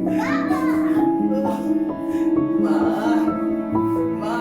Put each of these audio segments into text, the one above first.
মা মা মা মা।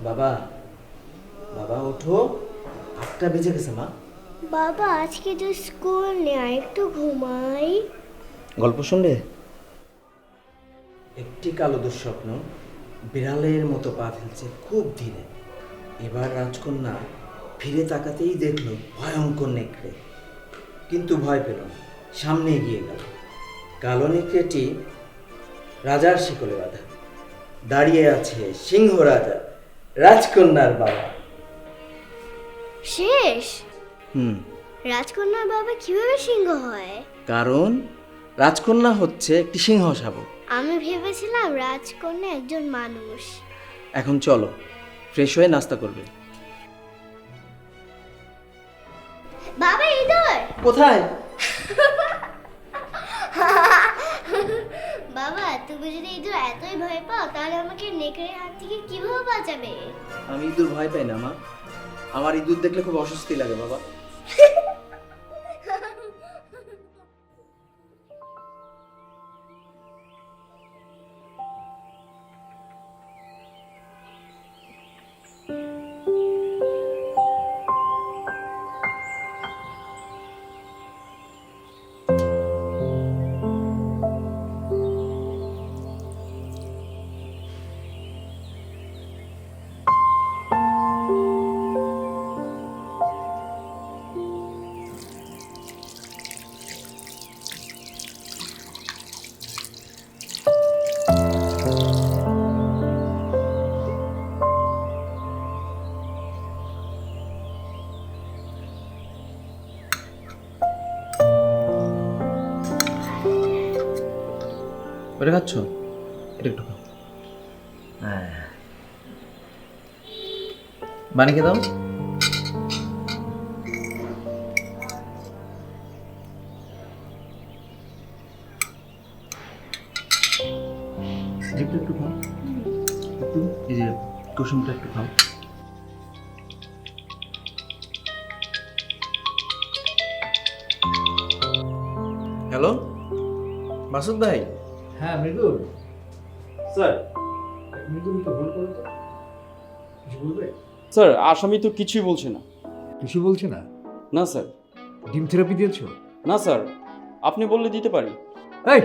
বাবা বাবা ওঠো, 8টা বেজে গেছে মা। বাবা আজকে তো স্কুল নেই, একটু ঘুমাই। গল্প শুনলে? একটি কালো দুঃস্বপ্ন বিড়ালের মতো পা ফেলছে খুব ধীরে। এবার রাজকন্যা ফিরে তাকাতেই দেখলো ভয়ঙ্কর নেকড়ে, কিন্তু ভয় পেল না, সামনে এগিয়ে গেল। কালো নেকড়েটি রাজার শিকলে বাঁধা, দাঁড়িয়ে আছে সিংহ রাজা, রাজকন্যার বাবা। শেষ? রাজকন্যার বাবা কিভাবে সিংহ হয়? কারণ রাজকন্যা হচ্ছে একটি সিংহ শাবক। আমি ভেবেছিলাম রাজকন্যা একজন মানুষ। এখন চলো, ফ্রেশ হয়ে নাস্তা করবে। বাবা ইঁদুর! কোথায়? বাবা তুমি যদি ইঁদুর এতই ভয় পাও তাহলে আমাকে নেকড়ের হাত থেকে কিভাবে বাঁচাবে? আমি ইঁদুর ভয় পাই না মা, আমার ইঁদুর দেখলে খুব অস্বস্তি লাগে বাবা। ওটা খাচ্ছ? এটা একটু খাও। হ্যাঁ, বানিয়ে দাও। একটু একটু খাও, একটু এই যে কুসুমটা একটু খাও। হ্যালো মাসুদ ভাই। হ্যাঁ মৃদুল, স্যার। মৃদুলকে ফোন করো তো, কিছু বলবে? স্যার আসামি তো কিছুই বলছে না। কিছু বলছে না? না স্যার। ডিম থেরাপি দিয়েছো? না স্যার, আপনি বললে দিতে পারি। এই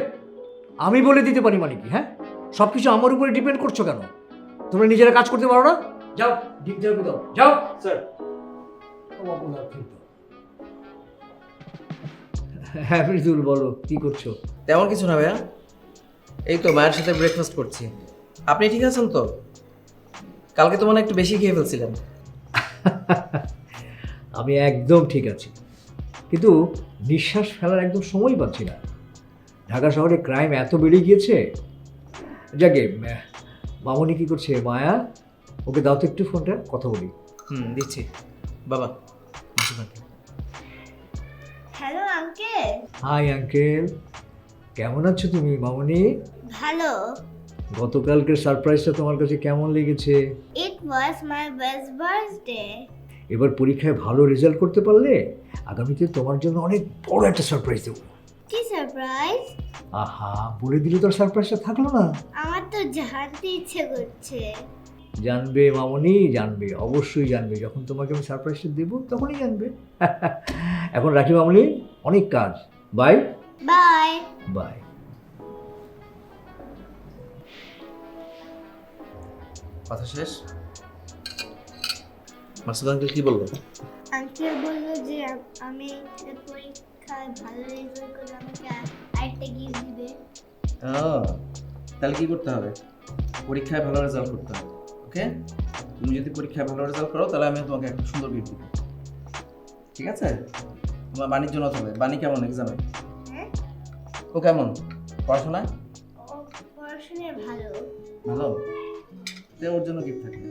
আমি বলে দিতে পারি মানে কি? হ্যাঁ, সব কিছু আমার উপরে ডিপেন্ড করছো কেন? তোমরা নিজেরা কাজ করতে পারো না? যাও ডিপ যাও দাও, যাও স্যার। হ্যাঁ মৃদুল, বলো কি করছো? তেমন কিছু না ভাইয়া, এই তো মায়ের সাথে ব্রেকফাস্ট করছি। আপনি ঠিক আছেন তো? কালকে তো মনে হয় একটু বেশি খেয়ে ফেলছিলেন। আমি একদম ঠিক আছি, কিন্তু নিঃশ্বাস ফেলার একদম সময় পাচ্ছি না। ঢাকা শহরে ক্রাইম এত বেড়ে গিয়েছে। যাকে মামনি কি করছে? মায়া, ওকে দাও তো একটু ফোনটা, কথা বলি। দিচ্ছি বাবা। Hello uncle. হাই আঙ্কেল, কেমন আছো তুমি মামনি? ভালো। গতকালকের সারপ্রাইজটা তোমার কাছে কেমন লেগেছে? ইট ওয়াজ মাই বেস্ট বার্থডে। এবার পরীক্ষায় ভালো রেজাল্ট করতে পারলে আগামীতে তোমার জন্য অনেক বড় একটা সারপ্রাইজ দেবো। কি সারপ্রাইজ? আহা, বলে দিলে তোর সারপ্রাইজটা থাকলো না। আমার তো জানতে ইচ্ছে করছে। জানবে মামনি, জানবে, অবশ্যই জানবে। যখন তোমাকে আমি সারপ্রাইজটা দেবো তখনই জানবে। এখন রাখি মামনি, অনেক কাজ। Bye bye. বাই। কথা শেষ? মাসুদ আঙ্কেল কি বললো? আঙ্কেল বললো যে আমি পরীক্ষায় ভালো রেজাল্ট করলে আমাকে আরেকটা গিফট দিবে। তাহলে কি করতে হবে? পরীক্ষায় ভালো রেজাল্ট করতে হবে। ওকে, তুমি যদি পরীক্ষায় ভালো রেজাল্ট করো তাহলে আমি তোমাকে একটা সুন্দর গিফট দিব। ঠিক আছে? তোমার বাণীর জন্য হবে। বাণী কেমন এক্সামে? হ্যাঁ, ও কেমন পড়াশোনায়? ও পড়াশোনায় ভালো। ভালো, তাই ওর জন্য গিফট থাকবে।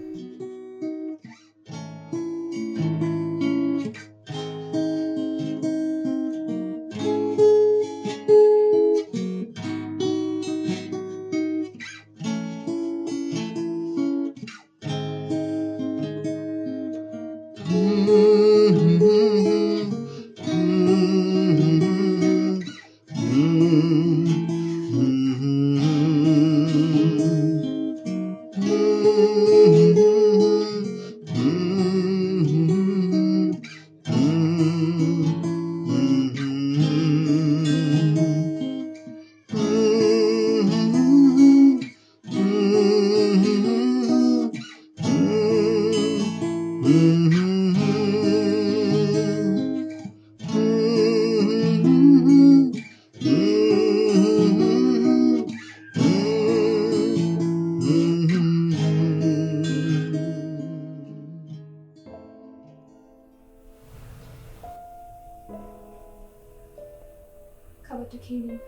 খাবারটা খেয়ে নিন।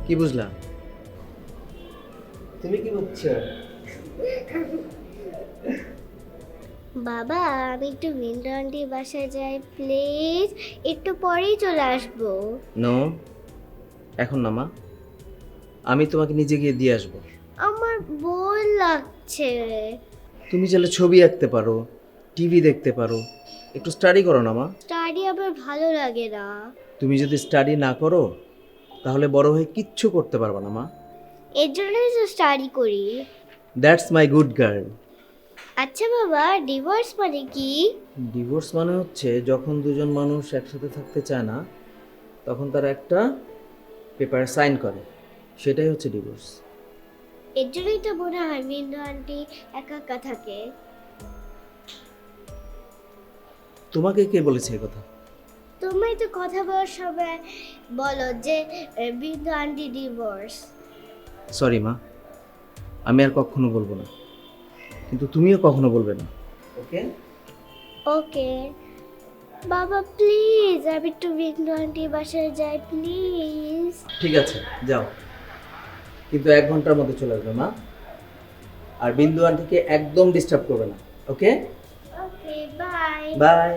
কি বুঝলাম? তুমি কি বুঝছো? বাবা, আমি একটু বিন্দু আন্টির বাসায় যাই প্লিজ, একটু পরেই চলে আসবো। নো, এখন না মা, আমি তোমাকে নিজে গিয়ে দিয়ে আসবো। আমার বোর লাগছে। তুমি চাইলে ছবি আঁকতে পারো, টিভি দেখতে পারো, একটু স্টাডি করো না মা। স্টাডি আবার ভালো লাগে না। তুমি যদি স্টাডি না করো তাহলে বড় হয়ে কিচ্ছু করতে পারবে না মা। এর জন্যই তো স্টাডি করি। That's my good girl. আচ্ছা বাবা, ডিভোর্স মানে কি? ডিভোর্স মানে হচ্ছে যখন দুজন মানুষ একসাথে থাকতে চায় না তখন তারা একটা পেপারে সাইন করে, সেটাই হচ্ছে ডিভোর্স। এর জন্যই তো মনে হয় বিন্দু আন্টি একা একা থাকে। তোমাকে কে বলেছে এই কথা? তুমি তো কথা বলার সময় বলো যে বিন্দু আন্টি ডিভোর্স। সরি মা, আমি আর কখনো বলবো না, কিন্তু তুমিও কখনো বলবে না। ওকে? ওকে বাবা প্লিজ আমি একটু বিন্দু আন্টি বাসায় যাই প্লিজ। ঠিক আছে যাও, কিন্তু 1 ঘন্টার মধ্যে চলে আসবে মা। আর বিন্দু আন্টিকে একদম ডিস্টার্ব করবে না, ওকে? Okay bye. বাই।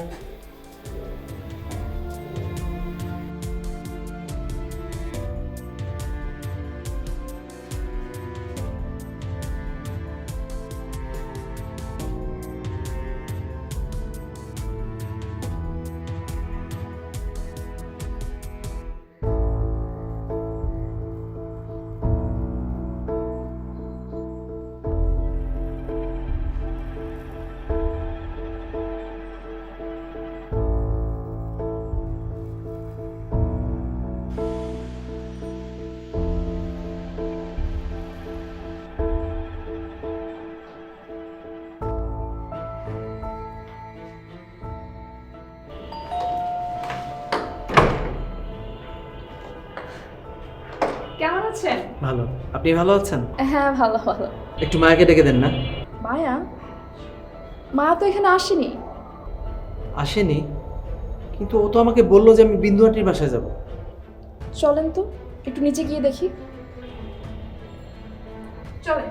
কেমন আছেন? ভালো, আপনি ভালো আছেন? হ্যাঁ ভালো ভালো। একটু মায়াকে ডেকে দেন না। মায়া? মা তো এখানে আসেনি। আসেনি? কিন্তু ও তো আমাকে বললো যে আমি বিন্দু আন্টির বাসায় যাব। চলেন তো একটু নিচে গিয়ে দেখি। চলেন।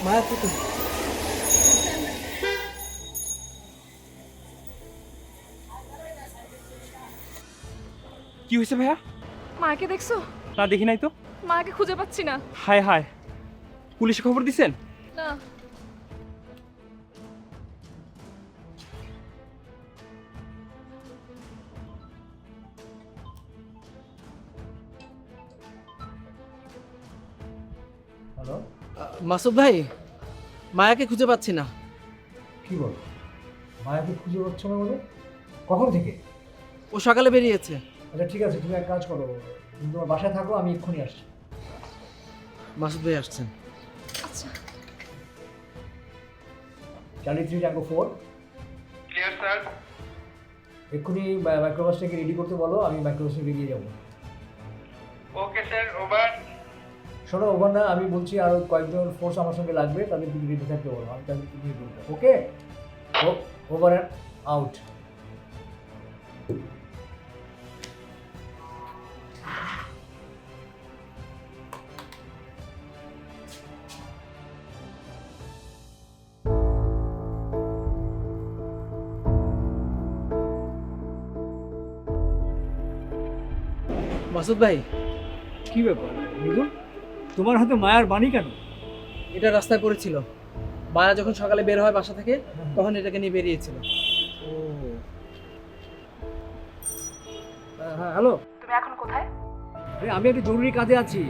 মায়া কোথায়? কি হয়েছে ভাইয়া? মাকে দেখছো? না দেখি নাই তো। মাকে খুঁজে পাচ্ছি না। হায় হায়, পুলিশে খবর দিছেন? না। হ্যালো, মাসুদ ভাই, মায়াকে খুঁজে পাচ্ছি না। কি বল? মায়াকে খুঁজে পাচ্ছ না বলে? কখন থেকে? ও সকালে বেরিয়েছে। আচ্ছা ঠিক আছে, তুমি এক কাজ করো, তুমি তোমার বাসায় থাকো, আমি এক্ষুনি আসছি। মাসুদ ভাই আসছেন। আচ্ছা। Charlie 3 tango 4। Clear sir. এক্ষুনি মাইক্রোবাসটাকে রেডি করতে বলো, আমি মাইক্রোবাসে বেরিয়ে যাবো। Okay sir, over. শোনো, ওভার না, আমি বলছি আরও কয়েকজন ফোর্স আমার সঙ্গে লাগবে, তাদের তুমি রেডি থাকতে বলো, আমি তাদের নিয়ে বলবো। ওকে, ওভার অ্যান্ড আউট। মাসুদ ভাই, কি ব্যাপার মৃদুল, তোমার হাতে মায়ার বাণী কেন? এটা রাস্তায় পড়েছিল। মায়া যখন সকালে বের হয় বাসা থেকে, তখন এটাকে নিয়ে বেরিয়েছিল। ও হ্যাঁ, হ্যালো। তুমি এখন কোথায়? আরে আমি একটা জরুরি কাজে আছি।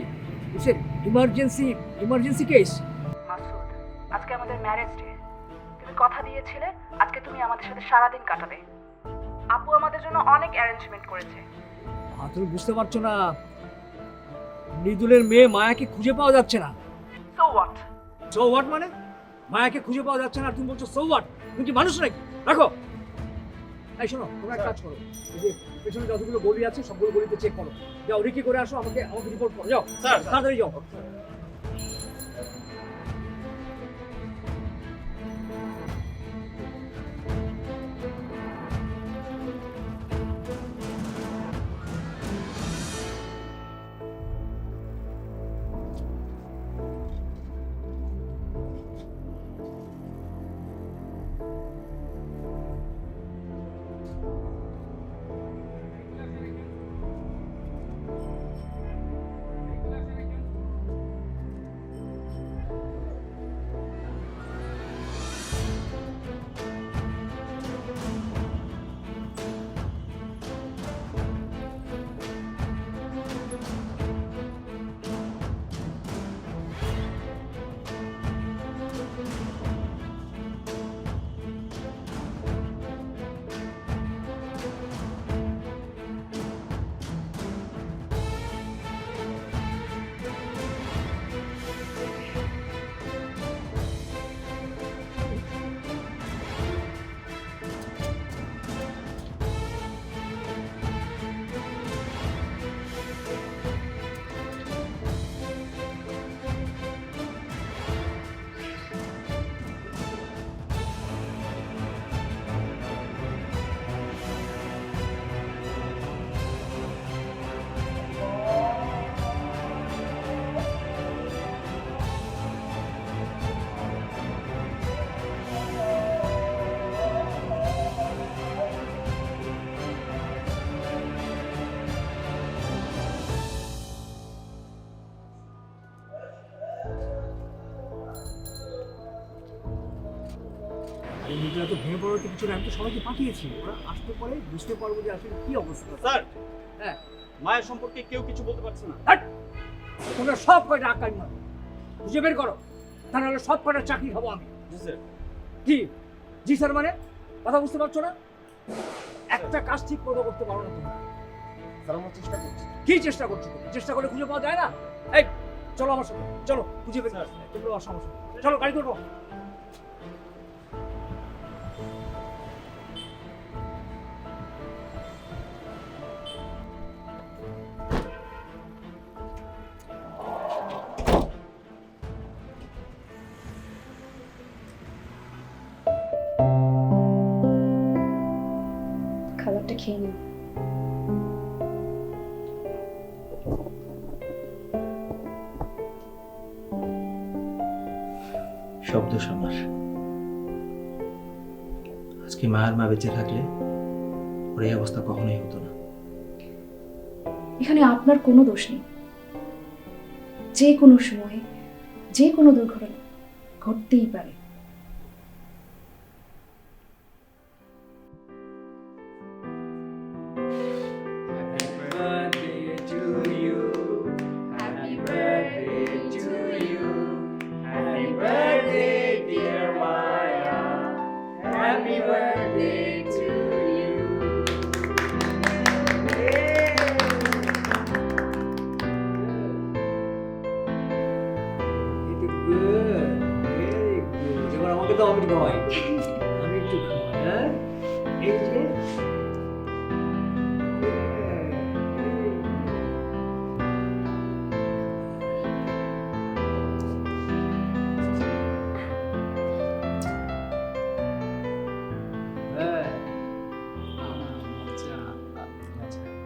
It's emergency case. মাসুদ, আজকে আমাদের ম্যারেজ ডে। তুমি কথা দিয়েছিলে আজকে তুমি আমাদের সাথে সারা দিন কাটাবে। আপু আমাদের জন্য অনেক অ্যারেঞ্জমেন্ট করেছে। তুমি বুঝতে পারছো না, মৃদুলের মেয়ে মায়াকে খুঁজে পাওয়া যাচ্ছে না। So what? সো হোয়াট মানে? মায়াকে খুঁজে পাওয়া যাচ্ছে না আর তুমি বলছো সো হোয়াট? তুমি কি মানুষ নাকি? রাখো। এই শোনো, তোমরা এক কাজ করো, এই যে পেছনে যতগুলো গলি আছে সবগুলো গলিতে চেক করো। যাও, রিকি করে আসো, আমাকে রিপোর্ট করো। যাও স্যার। তাড়াতাড়ি যাও। এত ভেঙে পড়ার তো কিছু না, আমি তো সবাইকে পাঠিয়েছি, ওরা আসতে পারে বুঝতে পারবো যে আসলে কি অবস্থা। স্যার হ্যাঁ, মায়ের সম্পর্কে কেউ কিছু বলতে পারছে না। তোমরা সব কয়টা আকাশ মারো, খুঁজে বের করো, তা নাহলে সব কয়টা চাকরি খাবো আমি। জি স্যার। কি জি স্যার মানে? কথা বুঝতে পারছো না? একটা কাজ ঠিক মতো করতে পারো না তোমরা। স্যার আমরা চেষ্টা করছি। কি চেষ্টা করছো? চেষ্টা করে খুঁজে পাওয়া যায় না? এই চলো আমার সাথে, চলো খুঁজে বের করো। তোমরা সমস্যা, চলো গাড়ি করবো। খাবারটা খেয়ে নিন। সব দোষ আমার। আজকে মায়ের মা বেঁচে থাকলে ওর এই অবস্থা কখনোই হতো না। এখানে আপনার কোনো দোষ নেই। যে কোনো সময়ে যে কোনো দুর্ঘটনা ঘটতেই পারে। এবার আমাকে তো আমি খাওয়াই, আমি একটু খাওয়াই। হ্যাঁ এই যে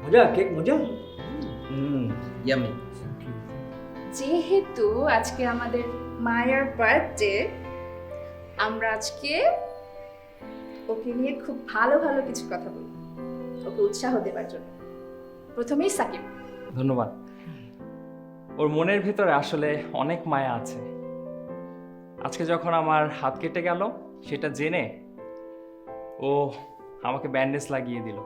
মজা, কেক মজা। ইয়ামি। যেহেতু আজকে আমাদের মায়ের বার্থডে, আমরা আজকে ওকে নিয়ে খুব ভালো ভালো কিছু কথা বলবো, ওকে উৎসাহ দেওয়ার জন্য। প্রথমেই সাকিব। ধন্যবাদ। ওর মনের ভেতরে আসলে অনেক মায়া আছে। আজকে যখন আমার হাত কেটে গেল সেটা জেনে ও আমাকে ব্যান্ডেজ লাগিয়ে দিল।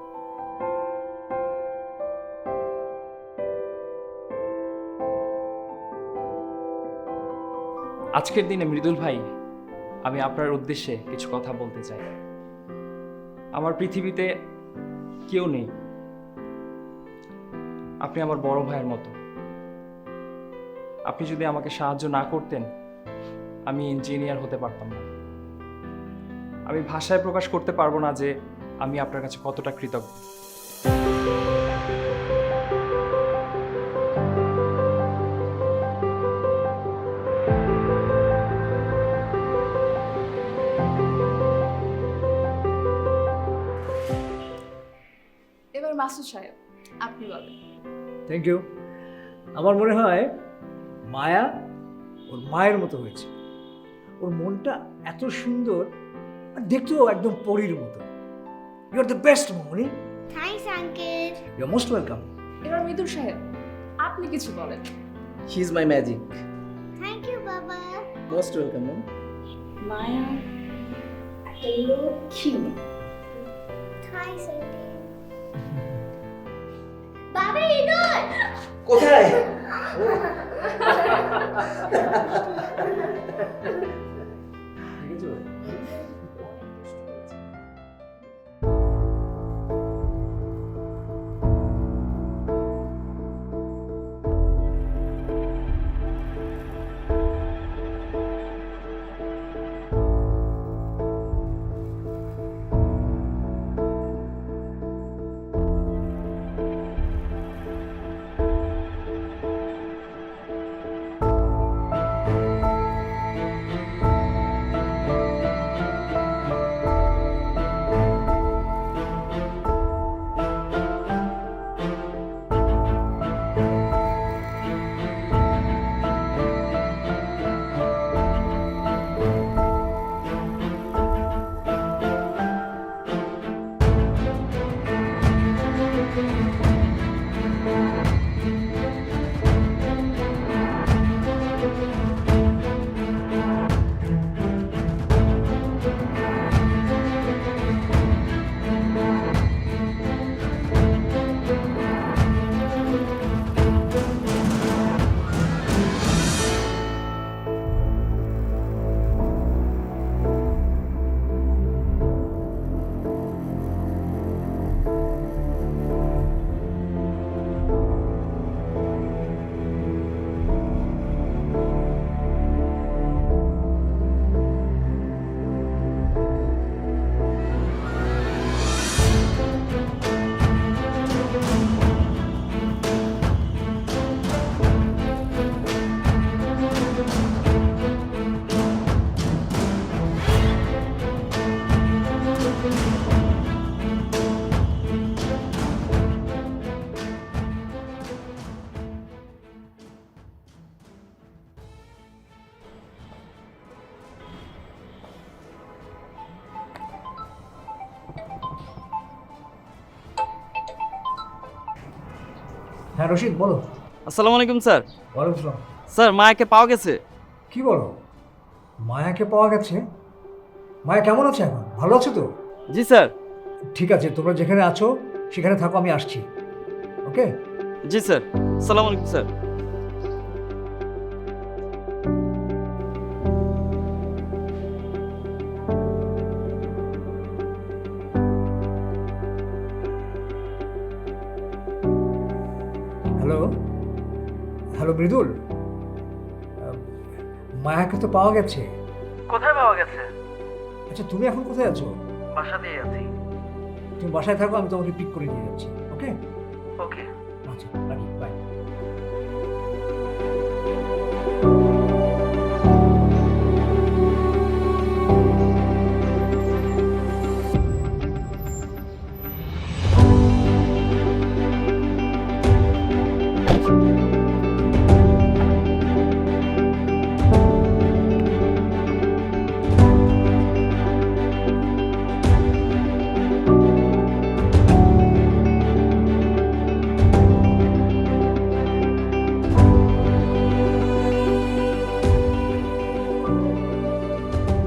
আজকের দিনে মৃদুল ভাই, আমি আপনার উদ্দেশ্যে কিছু কথা বলতে চাই। আমার পৃথিবীতে কেউ নেই, আপনি আমার বড় ভাইয়ের মতো। আপনি যদি আমাকে সাহায্য না করতেন আমি ইঞ্জিনিয়ার হতে পারতাম না। আমি ভাষায় প্রকাশ করতে পারবো না যে আমি আপনার কাছে কতটা কৃতজ্ঞ। এবার মাসুদ সাহেব, আপনি বলেন। Thank you. আমার মনে হয় মায়া ওর মায়ের মতো হয়েছে। ওর মনটা এত সুন্দর, আর দেখতেও একদম পরীর মতো। ইউ আর দ্য বেস্ট মামনি। Thanks uncle. You are most welcome. এবার মৃদুল সাহেব, আপনি কিছু বলেন। She is my magic. Thank you বাবা। Most welcome. মায়া একটা লক্ষ্মী মেয়ে। Thanks uncle. বাবা ইঁদুর। কোথায়? হ্যাঁ রশিদ বলো। আসসালামু আলাইকুম স্যার। ওয়ালাইকুম আসসালাম। স্যার মায়াকে পাওয়া গেছে। কি বলো, মায়াকে পাওয়া গেছে? মায়া কেমন আছে এখন, ভালো আছে তো? জি স্যার। ঠিক আছে, তোমরা যেখানে আছো সেখানে থাকো, আমি আসছি। ওকে। জি স্যার। আসসালামু আলাইকুম স্যার। হ্যালো, হ্যালো মৃদুল, মায়াকে তো পাওয়া গেছে। কোথায় পাওয়া গেছে? আচ্ছা তুমি এখন কোথায় আছো? বাসাতেই আছি। তুমি বাসায় থাকো, আমি তোমাকে পিক করে নিয়ে যাচ্ছি। ওকে ওকে। আচ্ছা, রাখি, বাই।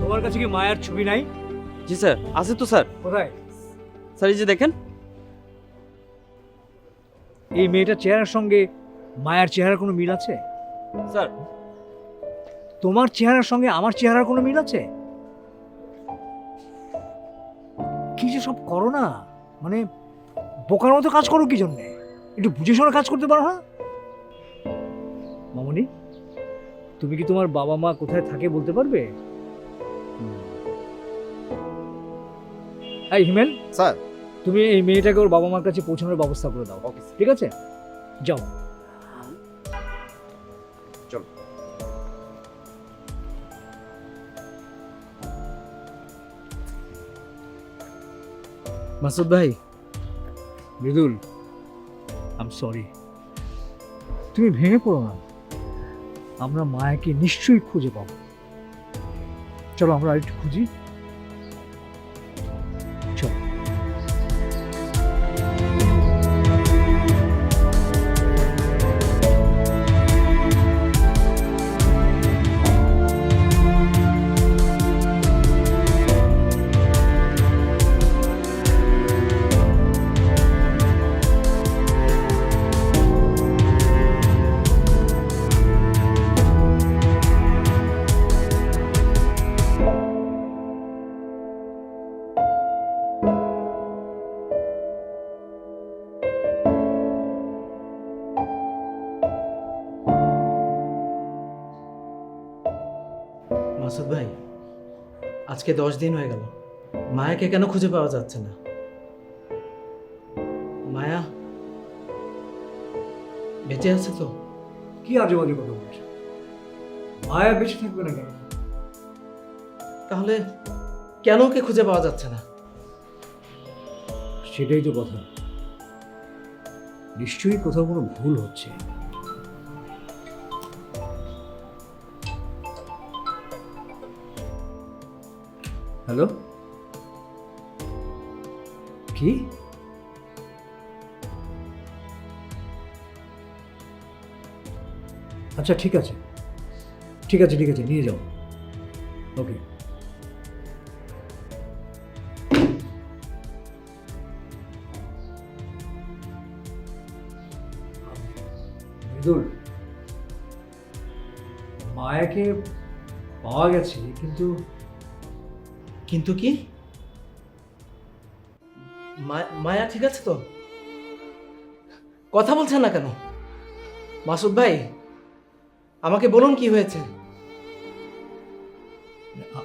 তোমার কাছে কি মায়ার ছবি নাই? জি স্যার, আছে তো স্যার। কোথায়? স্যার এই যে দেখেন। এই মেয়েটার চেহারার সঙ্গে মায়ার চেহারার কোনো মিল আছে? স্যার তোমার চেহারার সঙ্গে আমার চেহারার কোনো মিল আছে? কি যে সব করো না, মানে বোকার মতো কাজ করো কি জন্যে? একটু বুঝে শুনে কাজ করতে পারো না? মামনি, তুমি কি তোমার বাবা মা কোথায় থাকে বলতে পারবে? এই হিমেল, স্যার। তুমি এই মেয়েটাকে ওর বাবা মার কাছে পৌঁছানোর ব্যবস্থা করে দাও। ওকে ঠিক আছে, যাও। চলো। মাসুদ ভাই, মৃদুল, আই এম সরি। তুমি ভেঙে পড়ো না, আমরা মায়াকে নিশ্চয়ই খুঁজে পাবো। চলো আমরা আরেকটু খুঁজি। চলো। মাসুদ ভাই, আজকে 10 দিন হয়ে গেল, মায়াকে কেন খুঁজে পাওয়া যাচ্ছে না? মায়া বেঁচে আছে তো? কি আজে বাজে কথা বলছো? মায়া বেঁচে থাকবে না কেন? তাহলে কেন ওকে খুঁজে পাওয়া যাচ্ছে না? সেটাই তো কথা, নিশ্চয়ই কোথাও কোনো ভুল হচ্ছে। হ্যালো, কি? আচ্ছা ঠিক আছে, ঠিক আছে, ঠিক আছে, নিয়ে যাও। ওকে। মৃদুল, মায়াকে পাওয়া গেছে, কিন্তু কিন্তু কি? মায়া ঠিক আছে তো? কথা বলছেন না কেন? মাসুদ ভাই, আমাকে বলুন কি হয়েছে?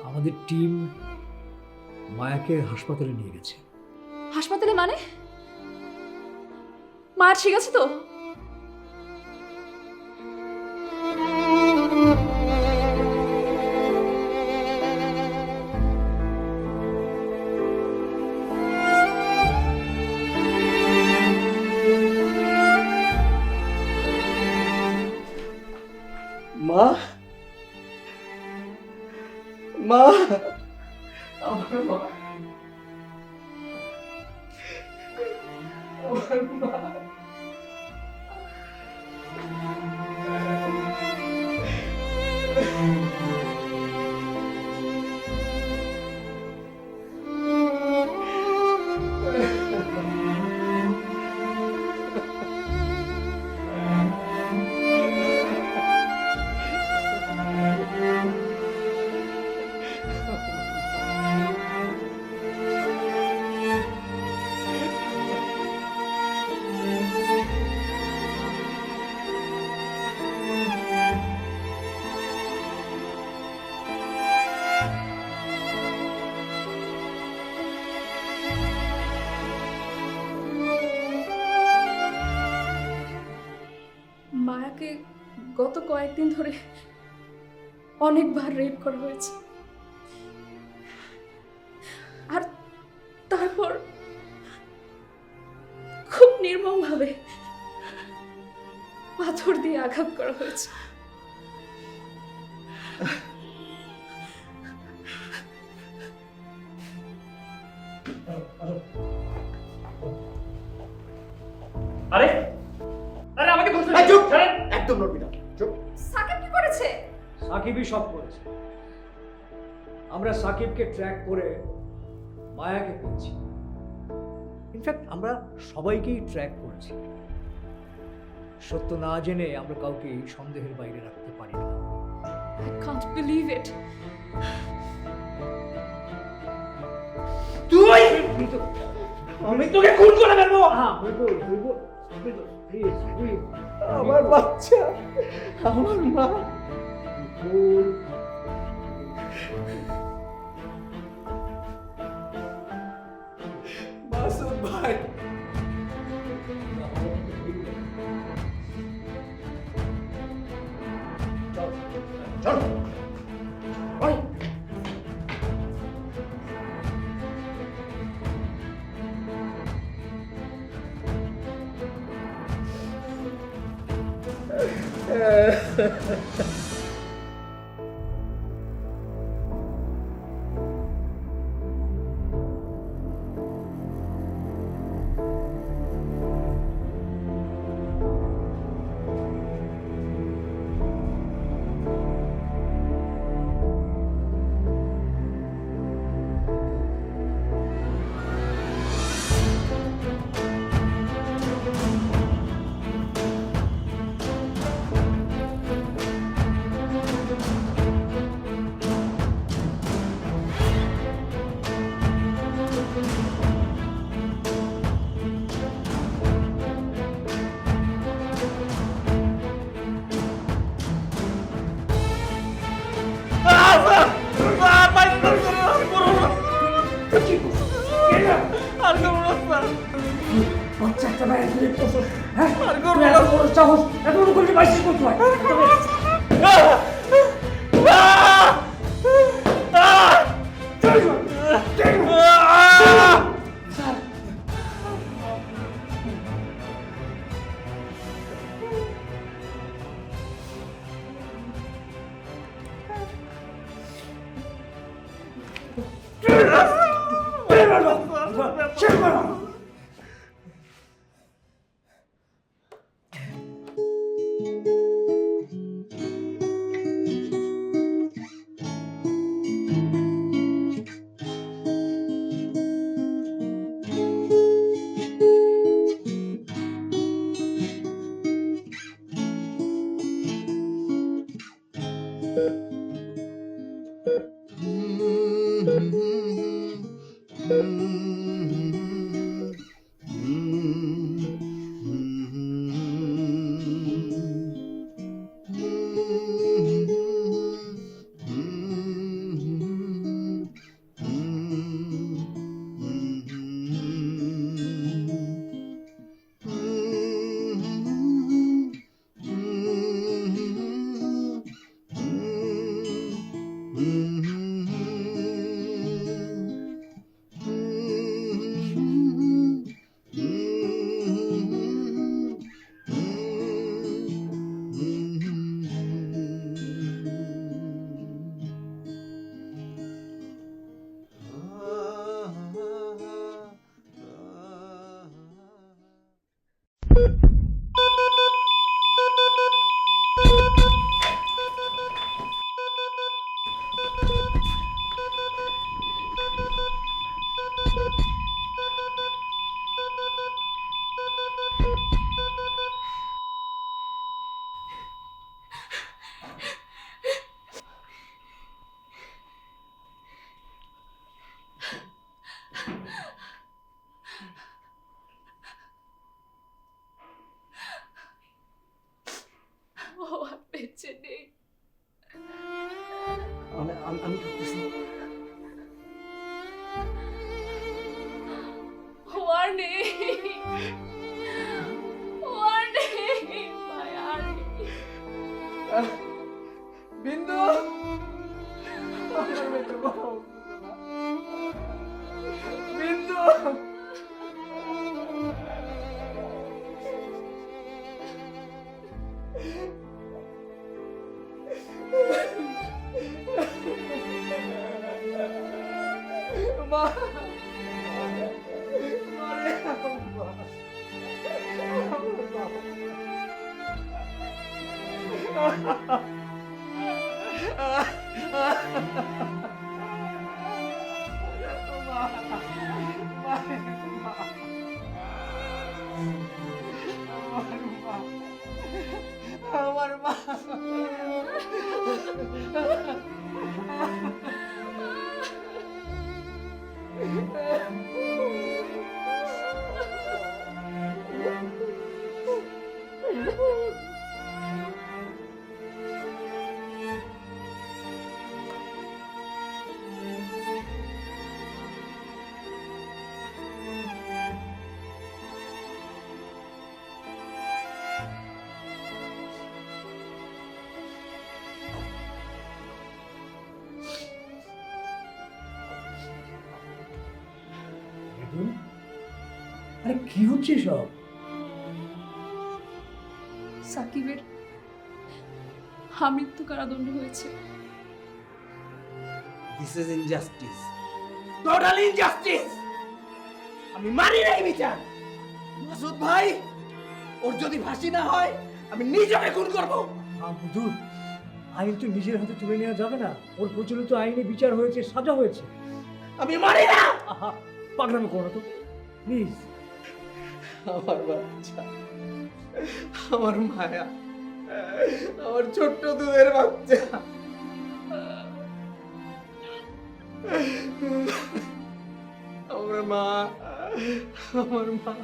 আমাদের টিম মায়াকে হাসপাতালে নিয়ে গেছে। হাসপাতালে মানে? মার ঠিক আছে তো? মা, মা, আমার মা, আমার মা। গত কয়েকদিন ধরে অনেকবার রেপ করা হয়েছে, আর তারপর খুব নির্মমভাবে পাথর দিয়ে আঘাত করা হয়েছে। আরে আরে আমাকে ধরতে একদম নড়বি না, চুপ। সাকিব কি করেছে? সাকিবই সব করেছে। আমরা সাকিবকে ট্র্যাক করে মায়াকে পেয়েছি। ইনফ্যাক্ট আমরা সবাইকেই ট্র্যাক করছি। সত্য না জেনে আমরা কাউকে সন্দেহের বাইরে রাখতে পারি না। I can't believe it. তুই আমি তোকে খুন করে ফেলবো। আমার বাচ্চা, আমার মা। মাসুদ ভাই, চল চল। ওই বাচ্চা একটা বাইরে তুই করছিস, হ্যাঁ? তুই এত বড় সাহস, এত বড় করে বাইসি করতে হয়। বেঁচে নেই। আমি করতেছি। আমার মা মৃদুল, আরে কি হচ্ছে সব? সাকিবের মৃত্যু কারাদণ্ড হয়েছে। This is injustice, total injustice. আমি মানি নাই বিচার। মাসুদ ভাই, ওর যদি ফাঁসি না হয় আমি নিজেকে খুন করব। মৃদুল, আইন তো নিজের হাতে তুলে নেওয়া যাবে না। ওর প্রচলিত আইনে বিচার হয়েছে, সাজা হয়েছে। আমি মানি না। আহা, পাগলামি করো না তো প্লিজ। আমার বাচ্চা, আমার মায়া, আমার ছোট্ট দুধের বাচ্চা। আমার মা, আমার মা।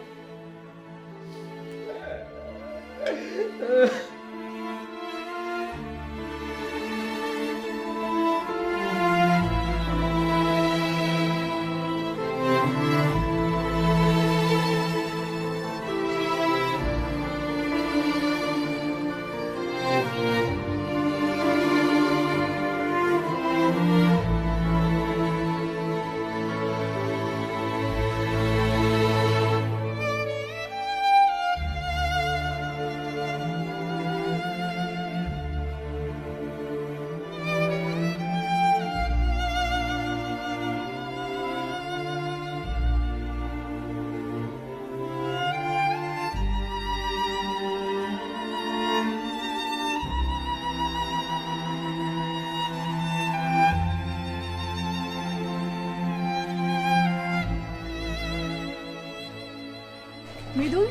মৃদুল,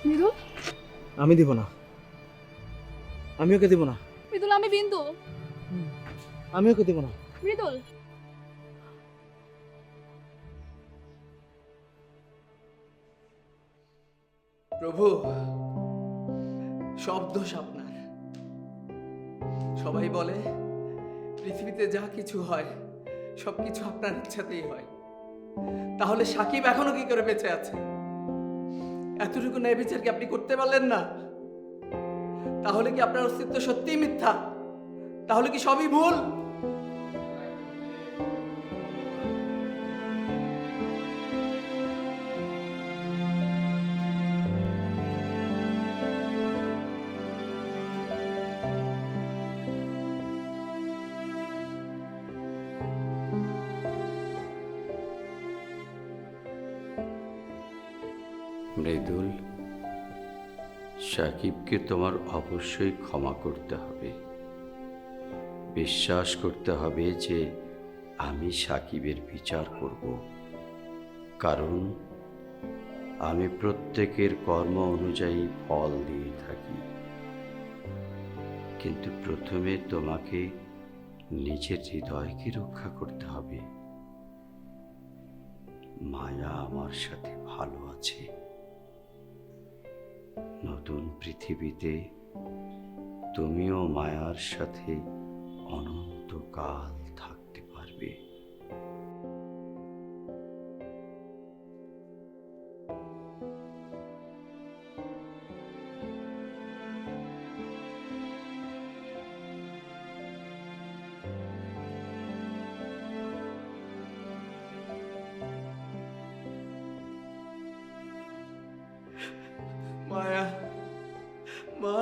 মৃদুল, আমি দিব না, আমি ওকে দিব না, মৃদুল, আমি বিন্দু। আমি ওকে দিব না। মৃদুল, প্রভু, সব দোষ আপনার। সবাই বলে পৃথিবীতে যা কিছু হয় সবকিছু আপনার ইচ্ছাতেই হয়। তাহলে সাকিব এখনো কি করে বেঁচে আছে? এতটুকু ন্যায় বিচার কি আপনি করতে পারলেন না? তাহলে কি আপনার অস্তিত্ব সত্যিই মিথ্যা? তাহলে কি সবই ভুল? মৃদুল, সাকিবকে তোমার অবশ্যই ক্ষমা করতে হবে। বিশ্বাস করতে হবে যে আমি সাকিবের বিচার করব, কারণ আমি প্রত্যেকের কর্ম অনুযায়ী ফল দিয়ে থাকি। কিন্তু প্রথমে তোমাকে নিজের হৃদয়কে রক্ষা করতে হবে। মায়া আমার সাথে ভালো আছে। নতুন পৃথিবীতে তুমিও মায়ার সাথে অনন্তকাল থাকতে পারবে। মায়া, মা,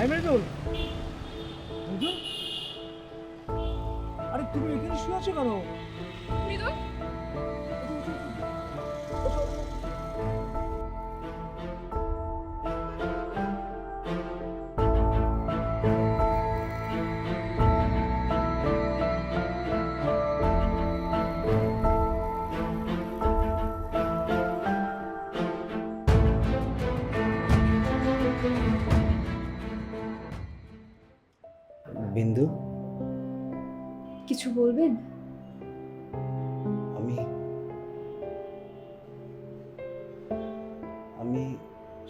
এই মৃদুল, মৃদুল, আরে তুমি এখানে শুয়ে আছো কেন? মৃদুল, বিন্দু, কিছু বলবেন? আমি আমি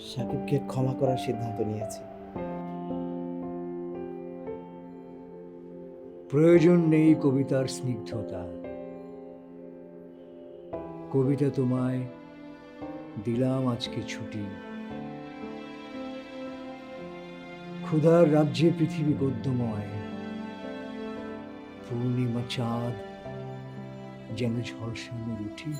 সাকিবকে ক্ষমা করার সিদ্ধান্ত নিয়েছি। প্রয়োজন নেই কবিতার স্নিগ্ধতা। কবিতা তোমায় দিলাম আজকে ছুটি। ক্ষুধার রাজ্যে পৃথিবী গদ্যময়, পূর্ণিমা চাঁদ যেন ঝলসানো রুটি।